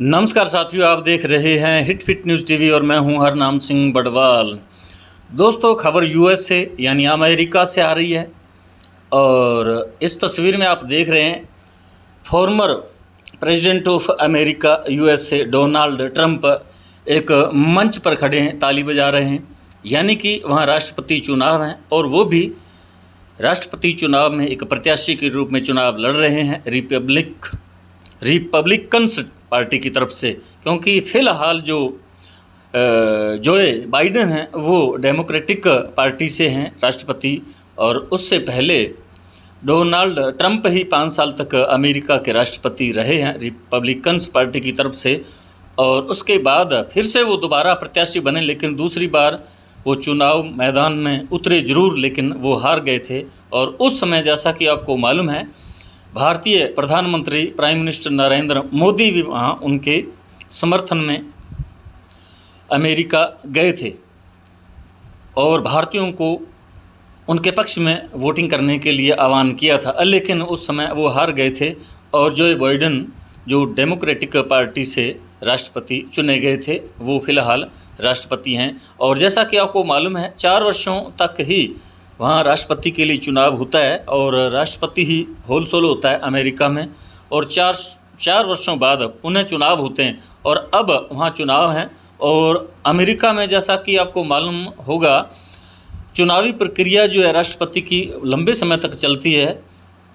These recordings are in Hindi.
नमस्कार साथियों, आप देख रहे हैं हिट फिट न्यूज़ टीवी और मैं हूं हरनाम सिंह बड़वाल। दोस्तों, खबर यूएस से यानी अमेरिका से आ रही है और इस तस्वीर में आप देख रहे हैं former president of America USA Donald Trump एक मंच पर खड़े हैं, ताली बजा रहे हैं। यानी कि वहाँ राष्ट्रपति चुनाव हैं और वो भी राष्ट्रपति चुनाव में एक प्रत्याशी के रूप में चुनाव लड़ रहे हैं रिपब्लिकन्स पार्टी की तरफ से, क्योंकि फ़िलहाल जो बाइडेन हैं वो डेमोक्रेटिक पार्टी से हैं राष्ट्रपति, और उससे पहले डोनाल्ड ट्रंप ही 5 साल तक अमेरिका के राष्ट्रपति रहे हैं रिपब्लिकन्स पार्टी की तरफ से। और उसके बाद फिर से वो दोबारा प्रत्याशी बने, लेकिन दूसरी बार वो चुनाव मैदान में उतरे ज़रूर, लेकिन वो हार गए थे। और उस समय जैसा कि आपको मालूम है, भारतीय प्रधानमंत्री प्राइम मिनिस्टर नरेंद्र मोदी भी वहाँ उनके समर्थन में अमेरिका गए थे और भारतीयों को उनके पक्ष में वोटिंग करने के लिए आह्वान किया था, लेकिन उस समय वो हार गए थे। और जो बाइडेन जो डेमोक्रेटिक पार्टी से राष्ट्रपति चुने गए थे, वो फ़िलहाल राष्ट्रपति हैं। और जैसा कि आपको मालूम है, 4 वर्षों तक ही वहाँ राष्ट्रपति के लिए चुनाव होता है और राष्ट्रपति ही होल सोल होता है अमेरिका में, और चार वर्षों बाद उन्हें चुनाव होते हैं। और अब वहाँ चुनाव हैं और अमेरिका में जैसा कि आपको मालूम होगा, चुनावी प्रक्रिया जो है राष्ट्रपति की लंबे समय तक चलती है,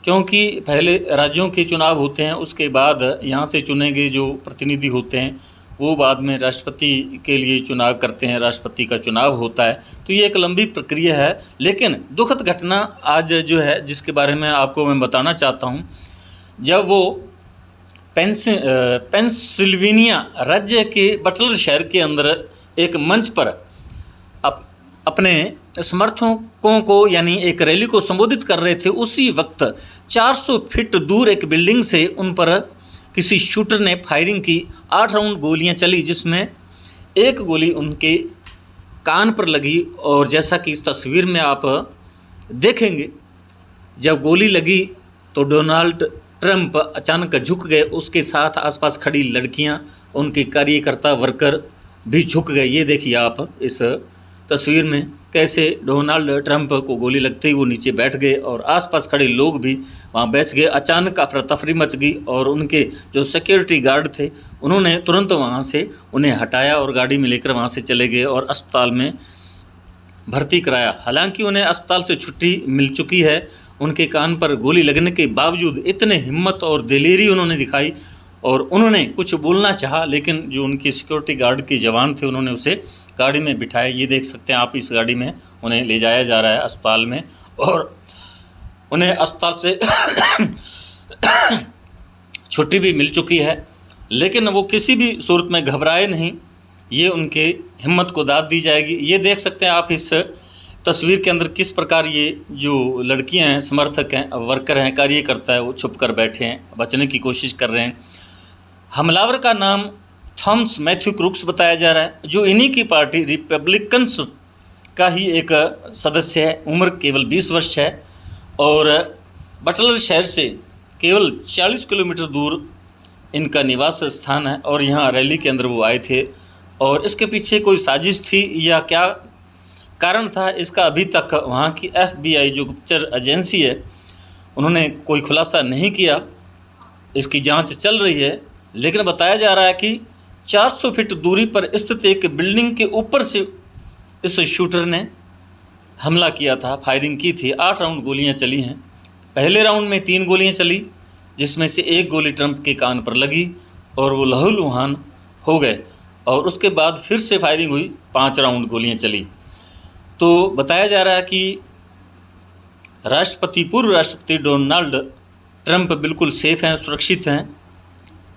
क्योंकि पहले राज्यों के चुनाव होते हैं, उसके बाद यहाँ से चुने गए जो प्रतिनिधि होते हैं वो बाद में राष्ट्रपति के लिए चुनाव करते हैं, राष्ट्रपति का चुनाव होता है। तो ये एक लंबी प्रक्रिया है। लेकिन दुखद घटना आज जो है, जिसके बारे में आपको मैं बताना चाहता हूँ, जब वो पेंसिल्वेनिया राज्य के बटलर शहर के अंदर एक मंच पर अपने समर्थकों को यानी एक रैली को संबोधित कर रहे थे, उसी वक्त 400 फीट दूर एक बिल्डिंग से उन पर किसी शूटर ने फायरिंग की। 8 राउंड गोलियां चली, जिसमें एक गोली उनके कान पर लगी। और जैसा कि इस तस्वीर में आप देखेंगे, जब गोली लगी तो डोनाल्ड ट्रंप अचानक झुक गए, उसके साथ आसपास खड़ी लड़कियां, उनके कार्यकर्ता वर्कर भी झुक गए। ये देखिए आप इस तस्वीर में कैसे डोनाल्ड ट्रंप को गोली लगते ही वो नीचे बैठ गए और आसपास खड़े लोग भी वहाँ बैठ गए। अचानक अफरा तफरी मच गई और उनके जो सिक्योरिटी गार्ड थे उन्होंने तुरंत वहाँ से उन्हें हटाया और गाड़ी में लेकर वहाँ से चले गए और अस्पताल में भर्ती कराया। हालांकि उन्हें अस्पताल से छुट्टी मिल चुकी है। उनके कान पर गोली लगने के बावजूद इतने हिम्मत और दिलेरी उन्होंने दिखाई और उन्होंने कुछ बोलना चाहा, लेकिन जो उनके सिक्योरिटी गार्ड के जवान थे उन्होंने उसे गाड़ी में बिठाया। ये देख सकते हैं आप, इस गाड़ी में उन्हें ले जाया जा रहा है अस्पताल में, और उन्हें अस्पताल से छुट्टी भी मिल चुकी है। लेकिन वो किसी भी सूरत में घबराए नहीं, ये उनके हिम्मत को दाद दी जाएगी। ये देख सकते हैं आप इस तस्वीर के अंदर किस प्रकार ये जो लड़कियां हैं, समर्थक हैं, वर्कर हैं, कार्यकर्ता है, वो छुप कर बैठे हैं, बचने की कोशिश कर रहे हैं। हमलावर का नाम थॉमस मैथ्यू क्रूक्स बताया जा रहा है, जो इन्हीं की पार्टी रिपब्लिकन्स का ही एक सदस्य है। उम्र केवल 20 वर्ष है और बटलर शहर से केवल 40 किलोमीटर दूर इनका निवास स्थान है। और यहाँ रैली के अंदर वो आए थे और इसके पीछे कोई साजिश थी या क्या कारण था, इसका अभी तक वहाँ की FBI जो गुप्तचर एजेंसी है उन्होंने कोई खुलासा नहीं किया। इसकी जांच चल रही है। लेकिन बताया जा रहा है कि 400 फीट दूरी पर स्थित एक बिल्डिंग के ऊपर से इस शूटर ने हमला किया था, फायरिंग की थी। 8 राउंड गोलियां चली हैं। पहले राउंड में 3 गोलियां चली, जिसमें से एक गोली ट्रंप के कान पर लगी और वो लहूलुहान हो गए। और उसके बाद फिर से फायरिंग हुई, 5 राउंड गोलियां चली। तो बताया जा रहा है कि पूर्व राष्ट्रपति डोनाल्ड ट्रंप बिल्कुल सेफ हैं, सुरक्षित हैं,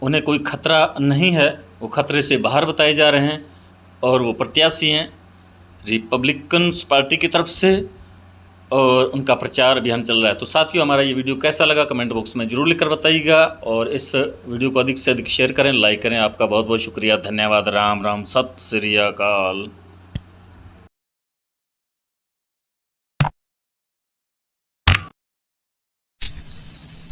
उन्हें कोई खतरा नहीं है, वो खतरे से बाहर बताए जा रहे हैं। और वो प्रत्याशी हैं रिपब्लिकन्स पार्टी की तरफ से और उनका प्रचार अभियान चल रहा है। तो साथियों, हमारा ये वीडियो कैसा लगा कमेंट बॉक्स में ज़रूर लिखकर बताइएगा और इस वीडियो को अधिक से अधिक शेयर करें, लाइक करें। आपका बहुत बहुत शुक्रिया, धन्यवाद। राम राम, सत श्री अकाल।